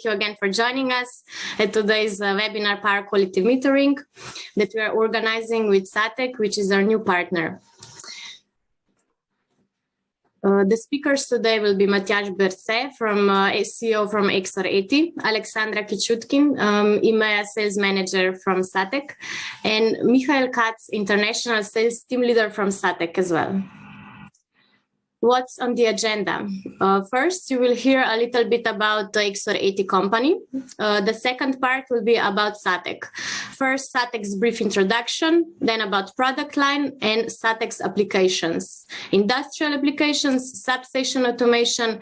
thank you again for joining us at today's webinar Power Quality Metering that we are organizing with SATEC, which is our new partner. The speakers today will be Matjaž Berce, CEO from EXOR ETI, Alexandra Kichutkin, EMEA Sales Manager from SATEC, and Michael Katz, International Sales Team Leader from SATEC as well. What's on the agenda? First, you will hear a little bit about the EXOR ETI Company. The second part will be about SATEC. First, SATEC's brief introduction, then about product line and SATEC's applications. Industrial applications, substation automation,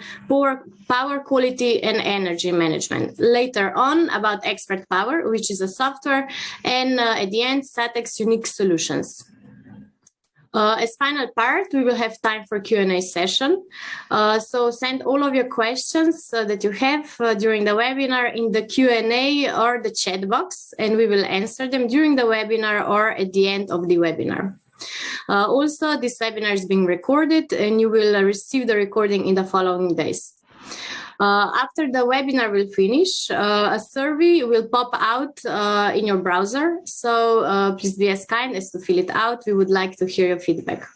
power quality, and energy management. Later on, about Expert Power, which is a software, and at the end, SATEC's unique solutions. As final part, we will have time for Q&A session. So send all of your questions that you have during the webinar in the Q&A or the chat box, and we will answer them during the webinar or at the end of the webinar. Also, this webinar is being recorded, and you will receive the recording in the following days. After the webinar will finish, a survey will pop out in your browser. So please be as kind as to fill it out. We would like to hear your feedback.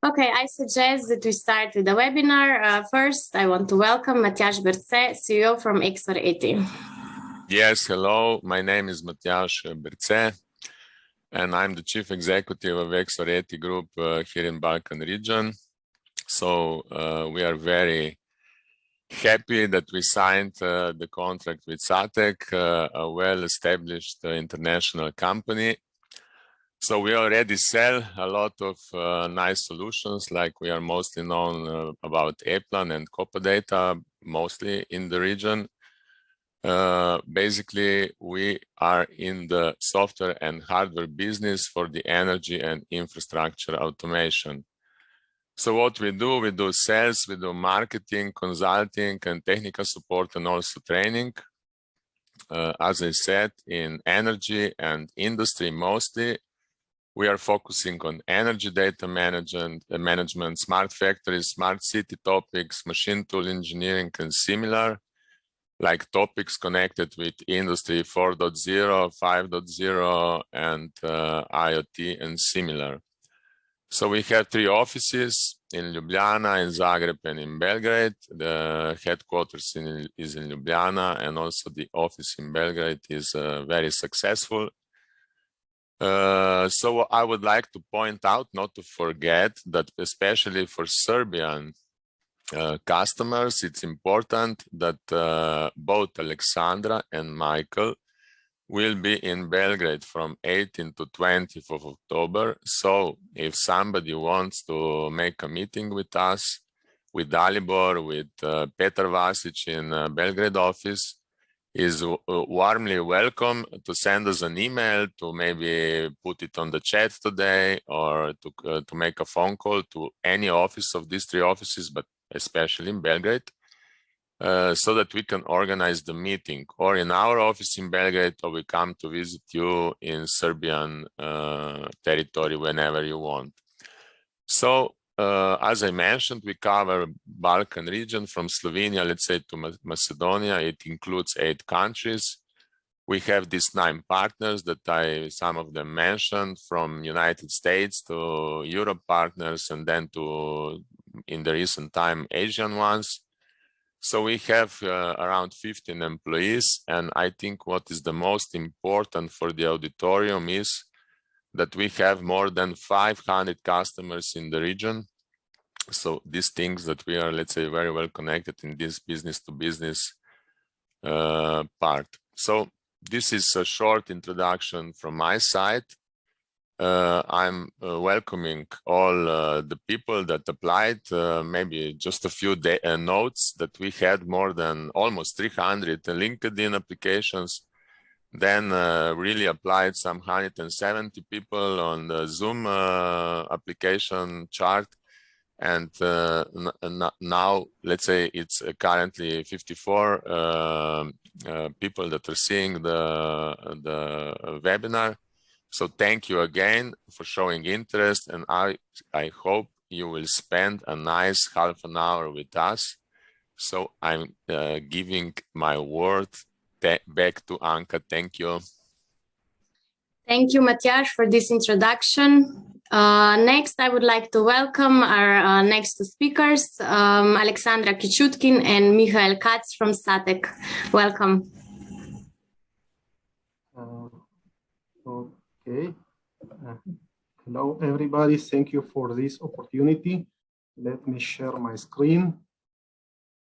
Okay, I suggest that we start with the webinar. First, I want to welcome Matjaž Berce, CEO from EXOR ETI. Yes, hello. My name is Matjaž Berce, and I'm the Chief Executive of EXOR ETI Group here in Balkan region. So we are very happy that we signed the contract with SATEC, a well-established international company. So we already sell a lot of nice solutions, like we are mostly known about EPLAN and Copa Data, mostly in the region. Basically, we are in the software and hardware business for the energy and infrastructure automation. So what we do sales, we do marketing, consulting, and technical support, and also training. As I said, in energy and industry mostly, we are focusing on energy data management, smart factories, smart city topics, machine tool engineering, and similar, like topics connected with Industry 4.0, 5.0, and IoT, and similar. So we have 3 offices in Ljubljana, in Zagreb, and in Belgrade. The headquarters is in Ljubljana, and also the office in Belgrade is very successful. So I would like to point out, not to forget, that especially for Serbian customers, it's important that both Alexandra and Michael will be in Belgrade from 18th to 20th of October. So if somebody wants to make a meeting with us, with Dalibor, with Petar Vasic in Belgrade office, is warmly welcome to send us an email, to maybe put it on the chat today, or to make a phone call to any office of these 3 offices, but especially in Belgrade. So that we can organize the meeting, or in our office in Belgrade, or we come to visit you in Serbian territory whenever you want. So, as I mentioned, we cover Balkan region from Slovenia, let's say, to Macedonia. It includes 8 countries. We have these 9 partners that some of them mentioned, from United States to Europe partners, and then to, in the recent time, Asian ones. So we have around 15 employees, and I think what is the most important for the auditorium is that we have more than 500 customers in the region. So these things that we are, let's say, very well connected in this business-to-business part. So this is a short introduction from my side. I'm welcoming all the people that applied. Maybe just a few notes that we had more than almost 300 LinkedIn applications. Then really applied some 170 people on the Zoom application chart. And now, let's say, it's currently 54 people that are seeing the webinar. So thank you again for showing interest, and I hope you will spend a nice half an hour with us So I'm giving my word back to Anka. Thank you. Thank you, Matjaž, for this introduction. Next, I would like to welcome our next two speakers, Alexandra Kichutkin and Michael Katz from SATEC. Welcome. Okay. Hello, everybody. Thank you for this opportunity. Let me share my screen.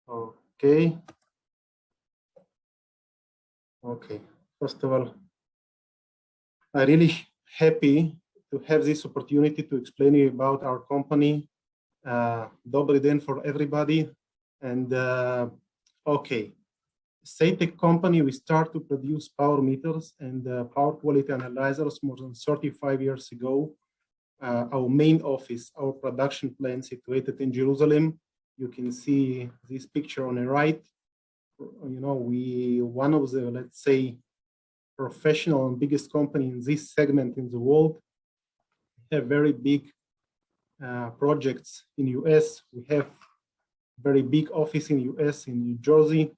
Okay. Okay. First of all, I'm really happy to have this opportunity to explain you about our company. Dobry den for everybody. And okay, SATEC company, we start to produce power meters and power quality analyzers more than 35 years ago. Our main office, our production plant situated in Jerusalem. You can see this picture on the right. You know, one of the, let's say, professional and biggest company in this segment in the world. We have very big projects in US. We have very big office in US, in New Jersey.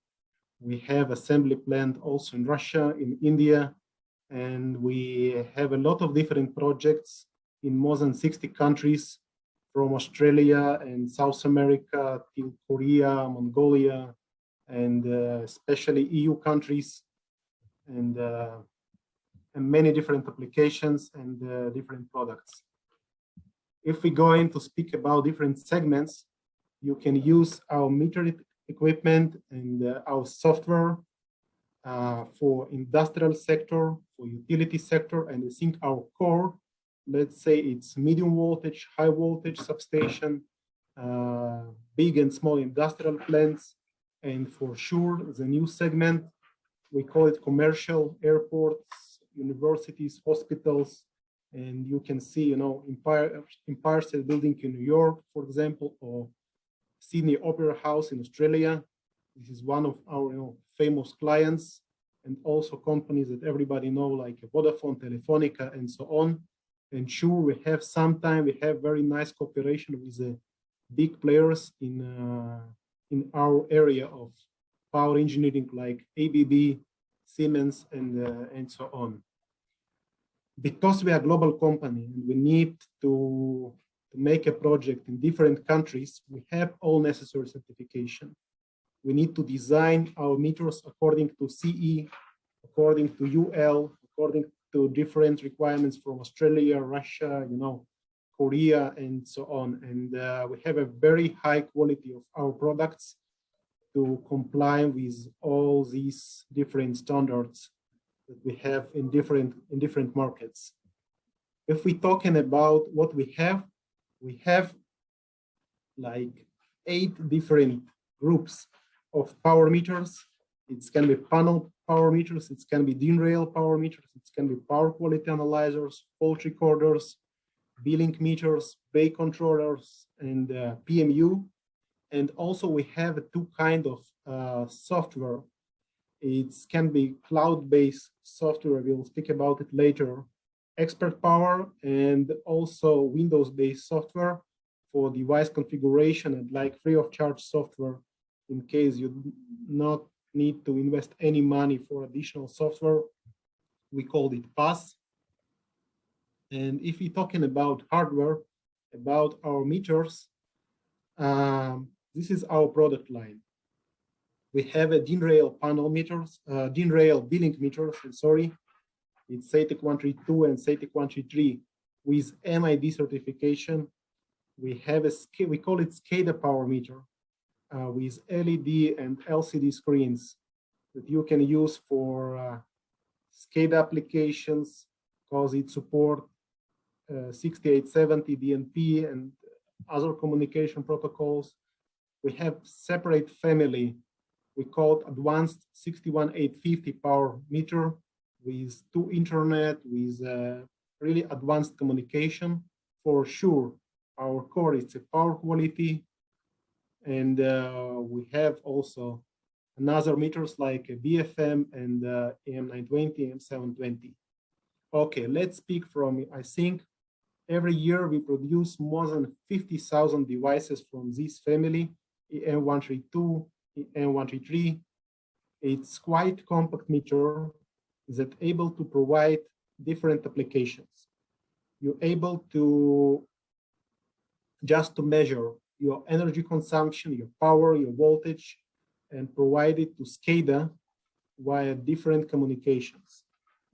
We have assembly plant also in Russia, in India, and we have a lot of different projects in more than 60 countries, from Australia and South America to Korea, Mongolia, and especially EU countries, and many different applications and different products. If we go in to speak about different segments, you can use our meter equipment and our software for industrial sector, for utility sector, and I think our core, let's say it's medium voltage, high voltage substation, big and small industrial plants, and for sure the new segment, we call it commercial, airports, universities, hospitals, and you can see, you know, Empire State Building in New York, for example, or Sydney Opera House in Australia. This is one of our, you know, famous clients, and also companies that everybody know, like Vodafone, Telefonica, and so on. And sure, we have very nice cooperation with the big players in our area of power engineering, like ABB, Siemens, and so on. Because we are a global company and we need to make a project in different countries, we have all necessary certification. We need to design our meters according to CE, according to UL, according to different requirements from Australia, Russia, you know, Korea, and so on. And we have a very high quality of our products to comply with all these different standards that we have in different markets. If we're talking about what we have like 8 different groups of power meters. It can be panel power meters, it can be DIN rail power meters, it can be power quality analyzers, fault recorders, billing meters, bay controllers, and PMU. And also we have 2 kinds of software. It can be cloud-based software, we'll speak about it later, expert power, and also Windows-based software for device configuration and like free of charge software in case you not need to invest any money for additional software. We called it PAS. And if we're talking about hardware, about our meters, this is our product line. We have a DIN rail panel meters, DIN rail billing meters, sorry. It's SATEC 132 and SATEC 133 with MID certification. We have we call it SCADA power meter with LED and LCD screens that you can use for SCADA applications because it supports 6870 DNP and other communication protocols. We have separate family. We call it advanced 61850 power meter with 2 internet, with really advanced communication. For sure, our core is a power quality. And we have also another meters like a BFM and AM920, AM720. Okay, let's speak from, I think, every year we produce more than 50,000 devices from this family, AM132, M133. It's quite compact meter that able to provide different applications. You're able to just to measure your energy consumption, your power, your voltage, and provide it to SCADA via different communications.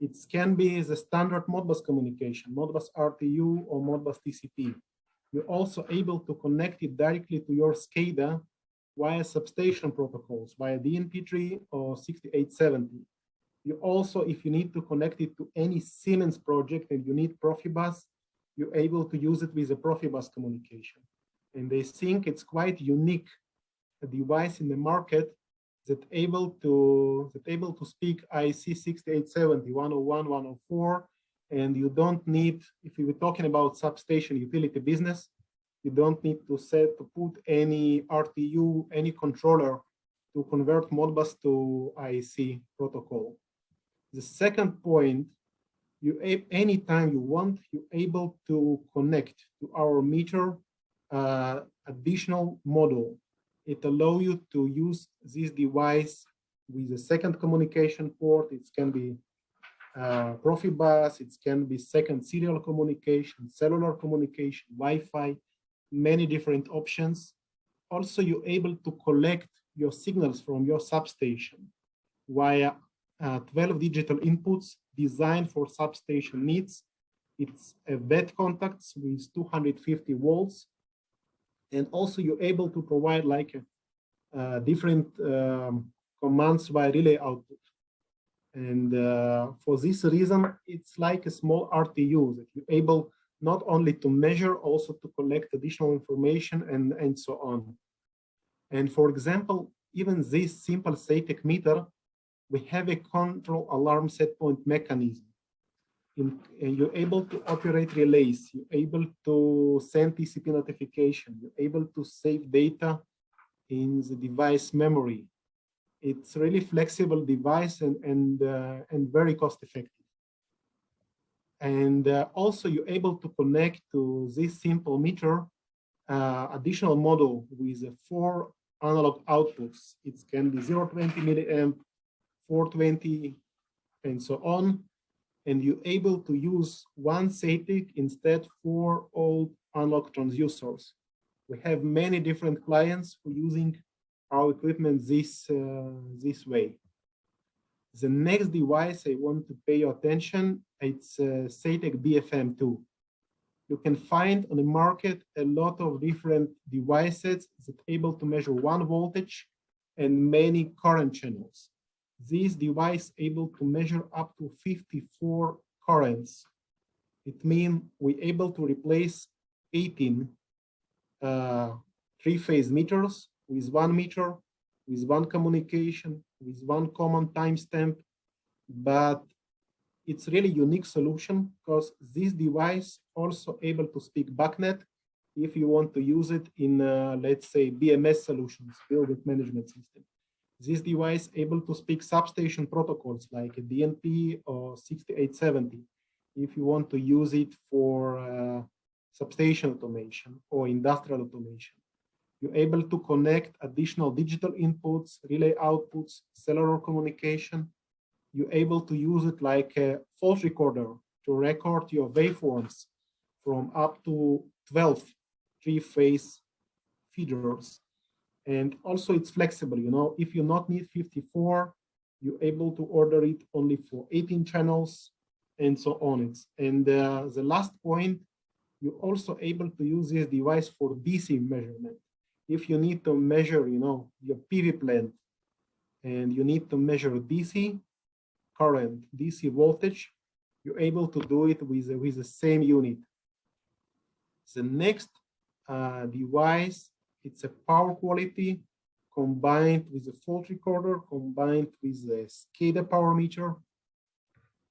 It can be the standard Modbus communication, Modbus RTU or Modbus TCP. You're also able to connect it directly to your SCADA via substation protocols, via DNP3 or 6870. You also, if you need to connect it to any Siemens project and you need Profibus, you're able to use it with a Profibus communication. And they think it's quite unique a device in the market that able to speak IEC 6870, 101, 104, and you don't need, if we were talking about substation utility business, you don't need to put any RTU, any controller to convert Modbus to IEC protocol. The second point, anytime you want, you're able to connect to our meter additional model. It allows you to use this device with a second communication port. It can be Profibus, it can be second serial communication, cellular communication, Wi-Fi, many different options. Also, you're able to collect your signals from your substation via 12 digital inputs designed for substation needs. It's a bed contacts with 250 volts. And also you're able to provide like different commands via relay output. And for this reason, it's like a small RTU that you're able not only to measure, also to collect additional information and so on. And for example, even this simple SATEC meter, we have a control alarm set point mechanism. And you're able to operate relays, you're able to send TCP notification, you're able to save data in the device memory. It's really flexible device and very cost effective. And also you're able to connect to this simple meter additional model with 4 analog outputs. It can be 020 milliamp, 420, and so on. And you're able to use one SATEC instead 4 old analog transducers. We have many different clients who are using our equipment this way. The next device I want to pay your attention, it's SATEC BFM2. You can find on the market a lot of different devices that are able to measure 1 voltage and many current channels. This device able to measure up to 54 currents. It means we're able to replace 18 3-phase meters with 1 meter, with 1 communication, with 1 common timestamp. But it's really unique solution because this device also able to speak BACnet if you want to use it in, let's say, BMS solutions, building management system. This device able to speak substation protocols like a DNP or 6870 if you want to use it for substation automation or industrial automation. You're able to connect additional digital inputs, relay outputs, cellular communication. You're able to use it like a fault recorder to record your waveforms from up to 12 3-phase feeders. And also it's flexible, you know, if you not need 54, you're able to order it only for 18 channels and so on. And the last point, you're also able to use this device for DC measurement. If you need to measure, you know, your PV plant and you need to measure DC current, DC voltage, you're able to do it with the same unit. The next device, it's a power quality combined with a fault recorder, combined with a SCADA power meter.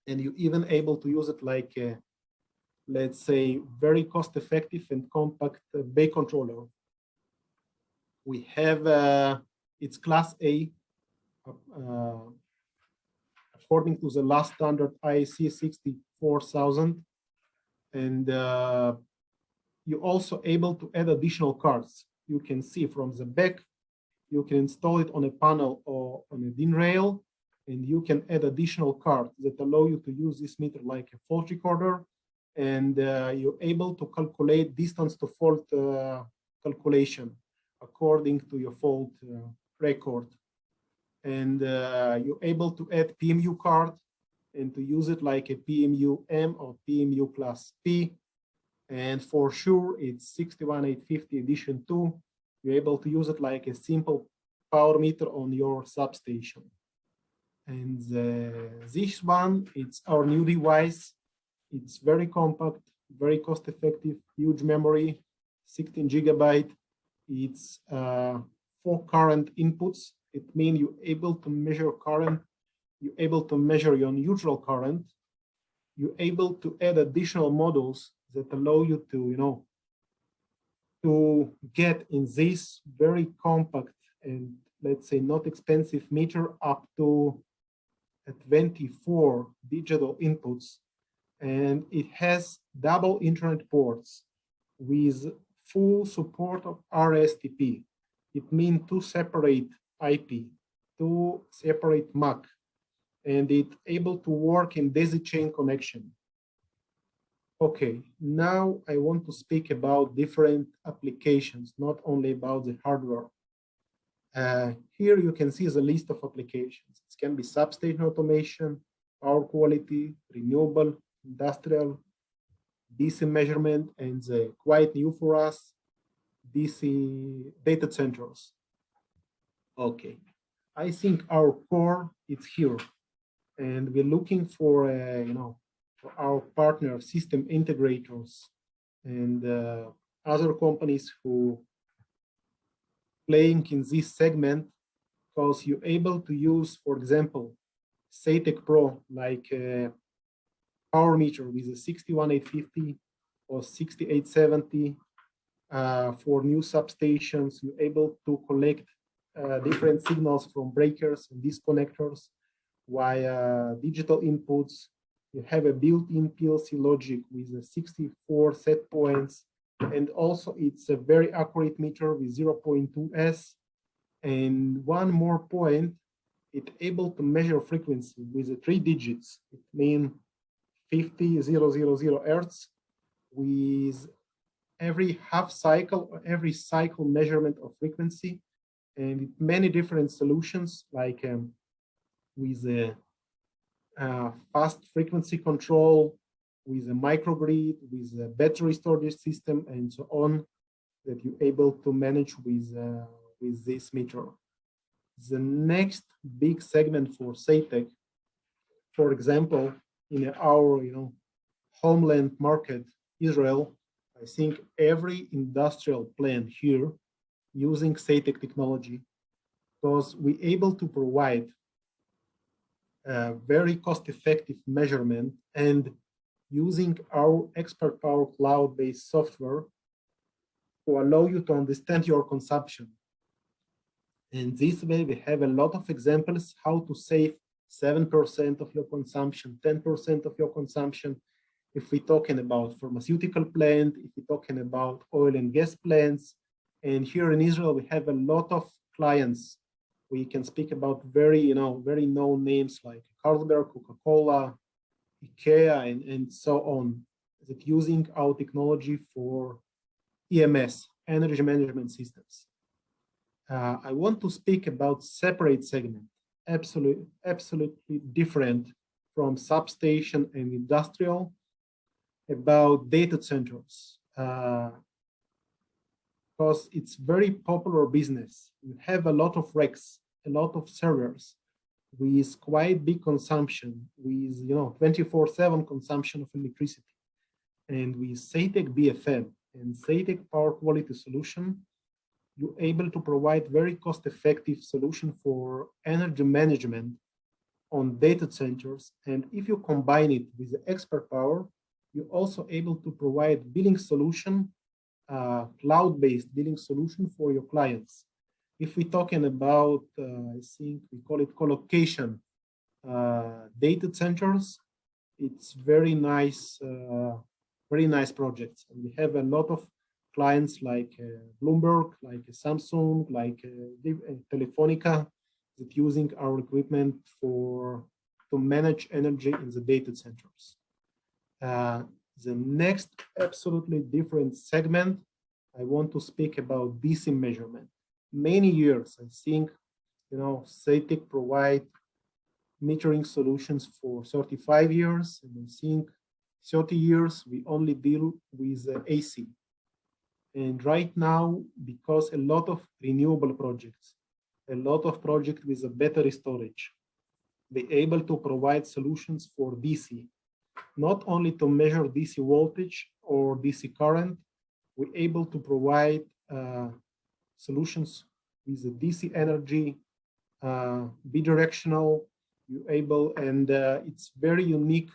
And you're even able to use it like a, let's say, very cost effective and compact bay controller. We have, it's class A, according to the last standard IEC 64000. And you're also able to add additional cards. You can see from the back, You can install it on a panel or on a DIN rail, and you can add additional cards that allow you to use this meter like a fault recorder, and you're able to calculate distance to fault calculation according to your fault record. And you're able to add PMU card and to use it like a PMU M or PMU class P. And for sure, it's 61850 edition 2. You're able to use it like a simple power meter on your substation. And this one, it's our new device. It's very compact, very cost effective, huge memory, 16 gigabyte. It's 4 current inputs. It means you're able to measure current. You're able to measure your neutral current. You're able to add additional modules that allow you to, to get in this very compact and let's say not expensive meter up to 24 digital inputs. And it has double Ethernet ports with full support of RSTP. It means 2 separate IP, 2 separate MAC, and it's able to work in daisy chain connection. Okay, now I want to speak about different applications, not only about the hardware. Here you can see the list of applications. It can be substation automation, power quality, renewable, industrial, DC measurement, and quite new for us, DC data centers. Okay, I think our core is here, and we're looking for, for our partner system integrators and other companies who playing in this segment, because you're able to use, for example, SATEC Pro, like a power meter with a 61850 or 6870 for new substations. You're able to collect different signals from breakers and disconnectors via digital inputs. You have a built-in PLC logic with 64 set points, and also it's a very accurate meter with 0.2S. And one more point, it's able to measure frequency with 3 digits. It means 50,000 Hertz with every half cycle or every cycle measurement of frequency, and many different solutions like with a fast frequency control, with a microgrid, with a battery storage system, and so on, that you're able to manage with this meter. The next big segment for SATEC, for example, in our homeland market, Israel, I think every industrial plant here using SATEC technology, because we're able to provide very cost-effective measurement and using our Expert Power cloud-based software to allow you to understand your consumption. And this way, we have a lot of examples how to save 7% of your consumption, 10% of your consumption. If we're talking about pharmaceutical plant, if we're talking about oil and gas plants. And here in Israel, we have a lot of clients. We can speak about very known names like Carlsberg, Coca-Cola, IKEA, and so on, that using our technology for EMS, energy management systems. I want to speak about separate segment, absolutely different from substation and industrial, about data centers, because it's very popular business. You have a lot of racks, a lot of servers with quite big consumption, with 24/7 consumption of electricity. And with SATEC BFM and SATEC Power Quality Solution, you're able to provide very cost-effective solution for energy management on data centers. And if you combine it with the Expert Power, you're also able to provide billing solution, cloud-based billing solution for your clients. If we're talking about, I think we call it colocation data centers, it's very nice projects. And we have a lot of clients like Bloomberg, like Samsung, like Telefonica, that using our equipment to manage energy in the data centers. The next absolutely different segment, I want to speak about DC measurement. Many years, I think, SATEC provide metering solutions for 35 years, and I think 30 years we only deal with AC. And right now, because a lot of renewable projects, a lot of projects with a battery storage, be able to provide solutions for DC, not only to measure DC voltage or DC current, we're able to provide solutions with the DC energy, bidirectional, you're able, and it's very unique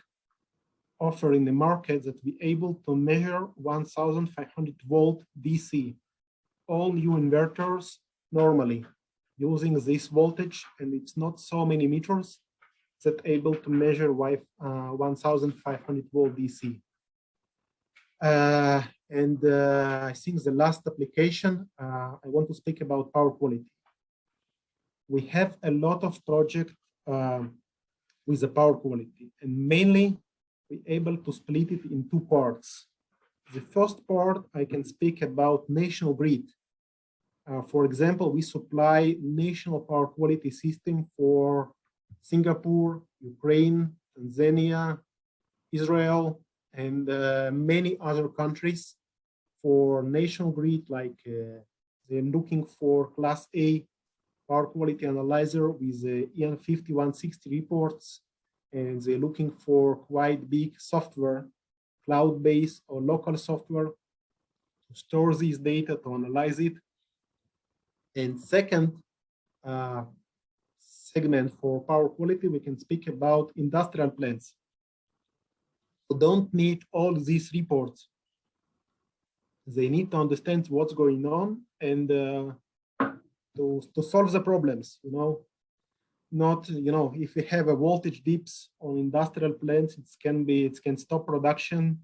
offer in the market that we're able to measure 1,500 volt DC, all new inverters normally using this voltage, and it's not so many meters that able to measure 1,500 volt DC. I think the last application, I want to speak about power quality. We have a lot of projects with the power quality, and mainly we're able to split it in two parts. The first part, I can speak about national grid. For example, we supply national power quality system for Singapore, Ukraine, Tanzania, Israel, and many other countries for national grid, like they're looking for Class A power quality analyzer with the EN5160 reports, and they're looking for quite big software, cloud-based or local software to store this data, to analyze it. And second segment for power quality, we can speak about industrial plants who don't need all these reports. They need to understand what's going on and to solve the problems, not, if we have a voltage dips on industrial plants, it can stop production.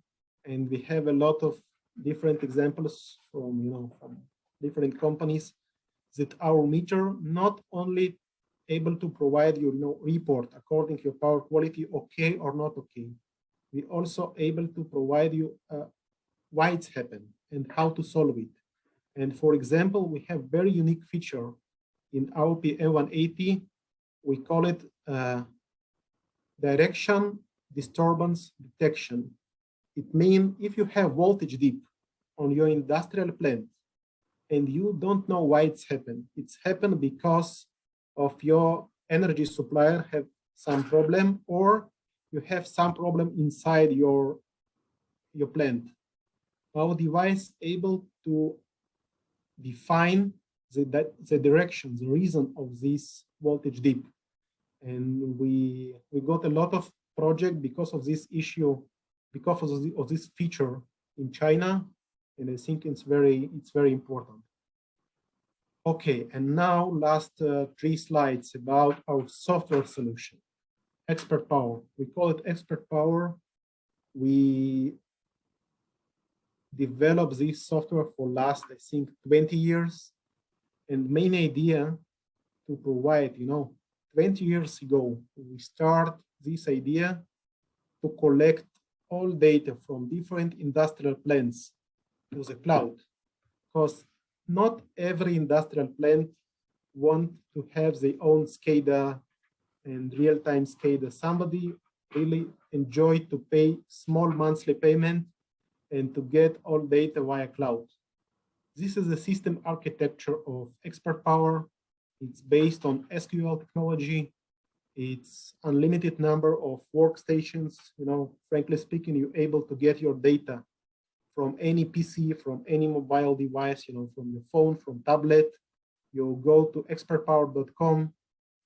And we have a lot of different examples from, from different companies that our meter not only able to provide you, report according to your power quality, okay or not okay. We also able to provide you why it's happened and how to solve it. And for example, we have very unique feature in our PM180. We call it direction disturbance detection. It means if you have voltage dip on your industrial plant and you don't know why it's happened because of your energy supplier have some problem, or you have some problem inside your plant. Our device able to define the direction, the reason of this voltage dip. And we got a lot of project because of this issue, because of this feature in China, and I think it's very important. Okay, and now last 3 slides about our software solution, Expert Power. We call it Expert Power. We developed this software for last, I think, 20 years. And main idea to provide, 20 years ago, we start this idea to collect all data from different industrial plants to the cloud, because not every industrial plant want to have their own SCADA and real-time SCADA. Somebody really enjoy to pay small monthly payment and to get all data via cloud. This is the system architecture of Expert Power. It's based on SQL technology. It's unlimited number of workstations. Frankly speaking, you're able to get your data from any PC, from any mobile device, from your phone, from tablet. You go to expertpower.com.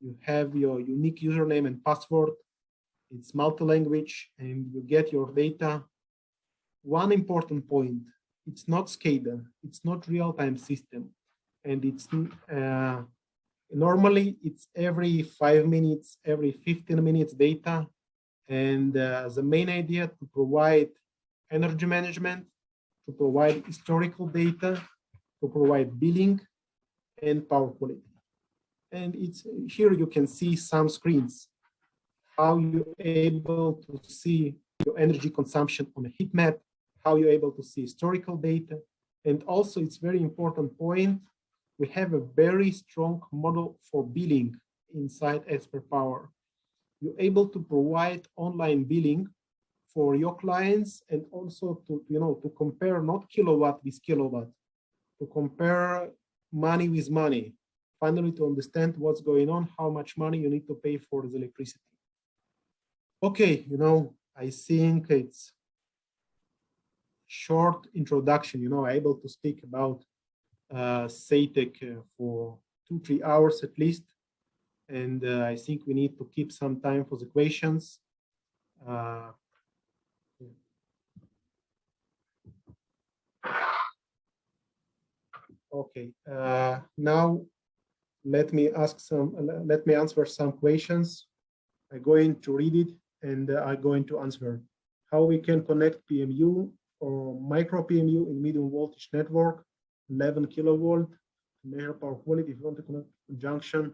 You have your unique username and password. It's multi-language, and you get your data. One important point, it's not SCADA, it's not real-time system, and it's normally it's every 5 minutes, every 15 minutes data, and the main idea to provide energy management, to provide historical data, to provide billing, and power quality. And it's here you can see some screens, how you're able to see your energy consumption on a heat map, how you're able to see historical data. And also, it's very important point, we have a very strong model for billing inside Expert Power. You're able to provide online billing for your clients, and also to, to compare not kilowatt with kilowatt, to compare money with money, finally to understand what's going on, how much money you need to pay for the electricity. Okay, I think it's short introduction, able to speak about SATEC for 2-3 hours at least. And I think we need to keep some time for the questions. Okay, now let me answer some questions. I'm going to read it and I'm going to answer. How we can connect PMU or micro PMU in medium voltage network, 11 kilovolt, measure power quality if you want to connect junction.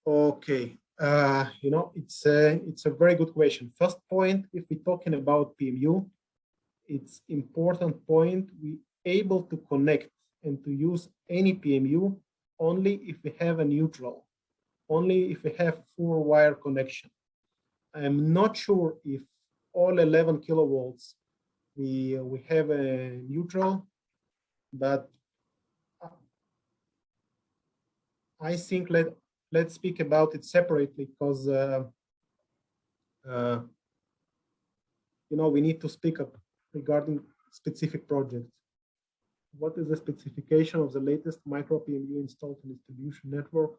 Okay, it's a very good question. First point, if we're talking about PMU, it's important point, we able to connect and to use any PMU only if we have a neutral, only if we have 4-wire connection. I'm not sure if all 11 kilovolts we have a neutral, but I think let's speak about it separately, because we need to speak up regarding specific projects. What is the specification of the latest micro PMU installed in distribution network?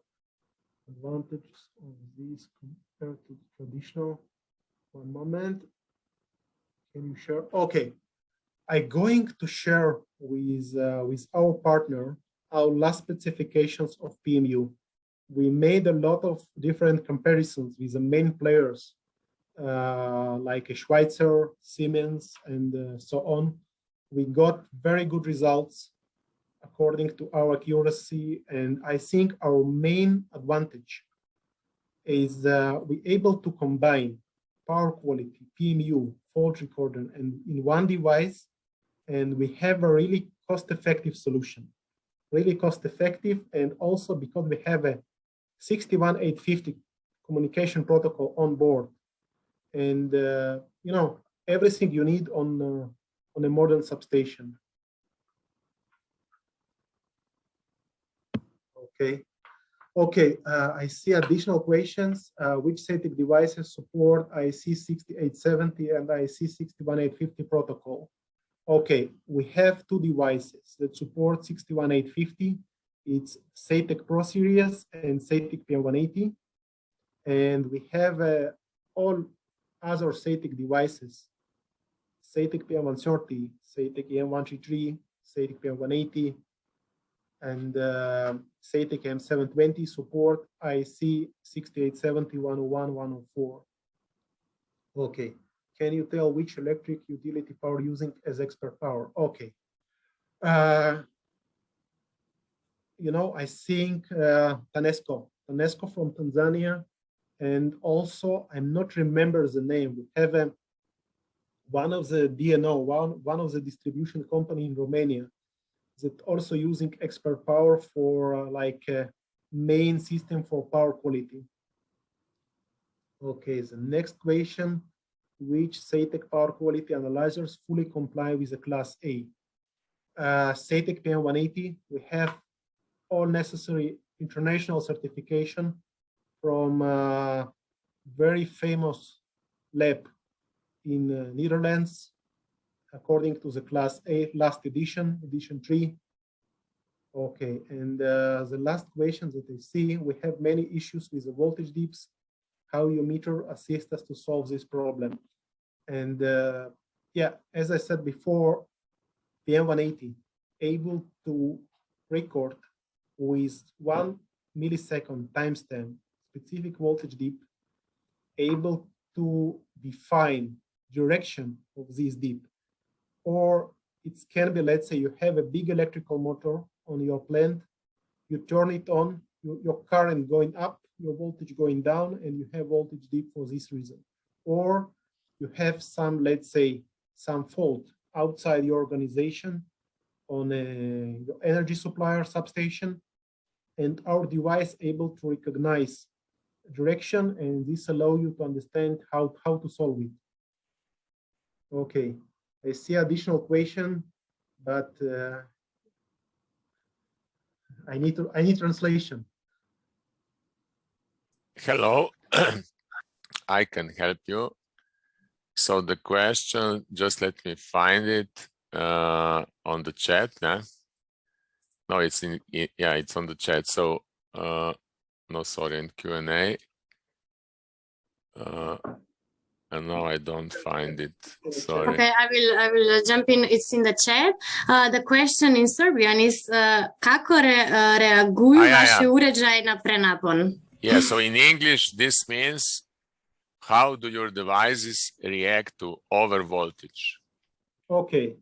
Advantages of these compared to traditional? One moment. Can you share? Okay, I'm going to share with our partner our last specifications of PMU. We made a lot of different comparisons with the main players like a Schweitzer, Siemens, and so on. We got very good results according to our accuracy, and I think our main advantage is we're able to combine power quality, PMU, fault recorder, and in one device, and we have a really cost-effective solution. Really cost-effective, and also because we have a 61850 communication protocol on board, and everything you need on a modern substation. Okay, I see additional questions. Which SATEC devices support IEC 6870 and IEC 61850 protocol? Okay, we have 2 devices that support 61850. It's SATEC Pro Series and SATEC PM180. And we have all other SATEC devices, SATEC PM130, SATEC EM133, SATEC PM180, and SATEC M720 support IEC 6870, 101, 104. Okay, can you tell which electric utility power using as Expert Power? Okay. I think TANESCO from Tanzania, and also I'm not remember the name. We have one of the DNO, one of the distribution company in Romania that also using Expert Power for main system for power quality. Okay, the next question, which SATEC power quality analyzers fully comply with the Class A? SATEC PM180, we have all necessary international certification from very famous lab in Netherlands, according to the Class A last edition, edition 3. Okay, and the last question that I see, we have many issues with the voltage dips. How your meter assist us to solve this problem? And yeah, as I said before, PM180 able to record with 1 millisecond timestamp specific voltage dip, able to define direction of this dip, or it can be, let's say you have a big electrical motor on your plant, you turn it on, your current going up, your voltage going down, and you have voltage dip for this reason. Or you have some, let's say, some fault outside your organization on your energy supplier substation, and our device able to recognize direction, and this allow you to understand how to solve it. Okay, I see additional question, but I need translation. Hello, I can help you. So the question, just let me find it on the chat. Yeah? No, it's in, yeah, it's on the chat. So no, sorry, in Q&A. And now I don't find it. Sorry. Okay, I will jump in. It's in the chat. The question in Serbian is kako reaguju vaši uređaji na prenapon? Yeah, so in English this means how do your devices react to over voltage? Okay.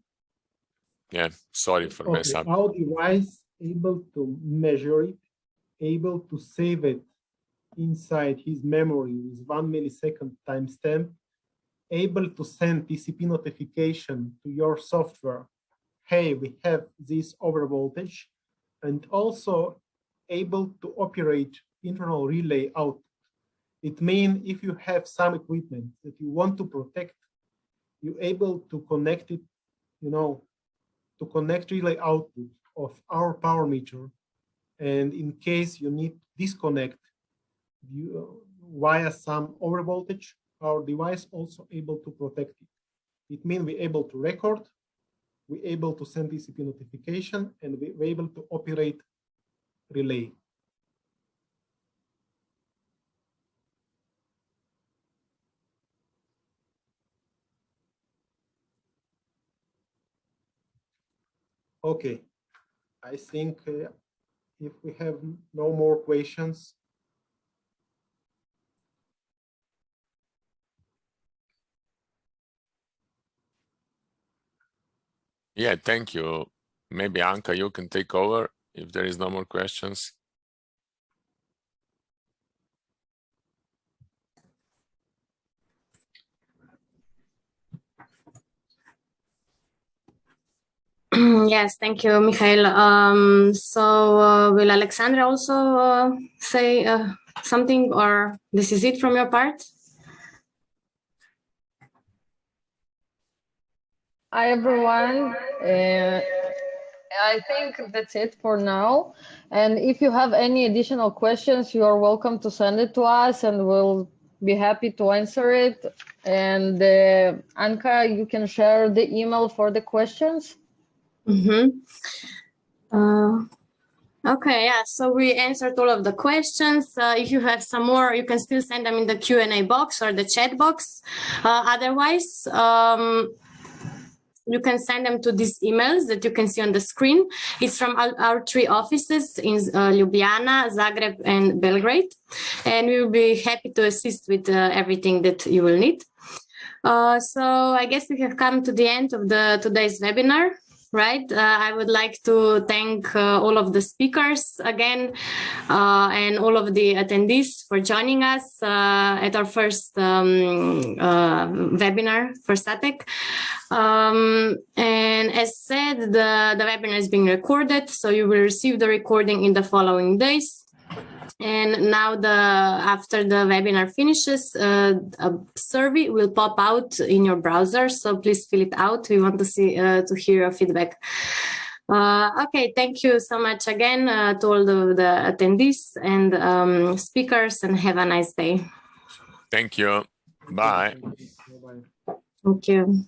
Yeah, sorry for mess up. Our device able to measure it, able to save it inside his memory with 1 millisecond timestamp, able to send TCP notification to your software, hey, we have this over voltage, and also able to operate internal relay output. It means if you have some equipment that you want to protect, you're able to connect it, you know, to connect relay output of our power meter. And in case you need disconnect via some over voltage, our device also able to protect it. It means we're able to record, we're able to send TCP notification, and we're able to operate relay. Okay, I think if we have no more questions. Yeah, thank you. Maybe Anka, you can take over if there is no more questions. Yes, thank you, Mikhail. So will Alexandra also say something, or this is it from your part? Hi, everyone. I think that's it for now. And if you have any additional questions, you are welcome to send it to us and we'll be happy to answer it. And Anka, you can share the email for the questions. Okay, yeah, so we answered all of the questions. If you have some more, you can still send them in the Q&A box or the chat box. Otherwise, you can send them to these emails that you can see on the screen. It's from our 3 offices in Ljubljana, Zagreb, and Belgrade. And we will be happy to assist with everything that you will need. So I guess we have come to the end of today's webinar. Right. I would like to thank all of the speakers again and all of the attendees for joining us at our first webinar for SATEC. And as said, the webinar is being recorded, so you will receive the recording in the following days. And now after the webinar finishes, a survey will pop out in your browser. So please fill it out. We want to hear your feedback. Okay, thank you so much again to all the attendees and speakers, and have a nice day. Thank you. Bye. Thank you.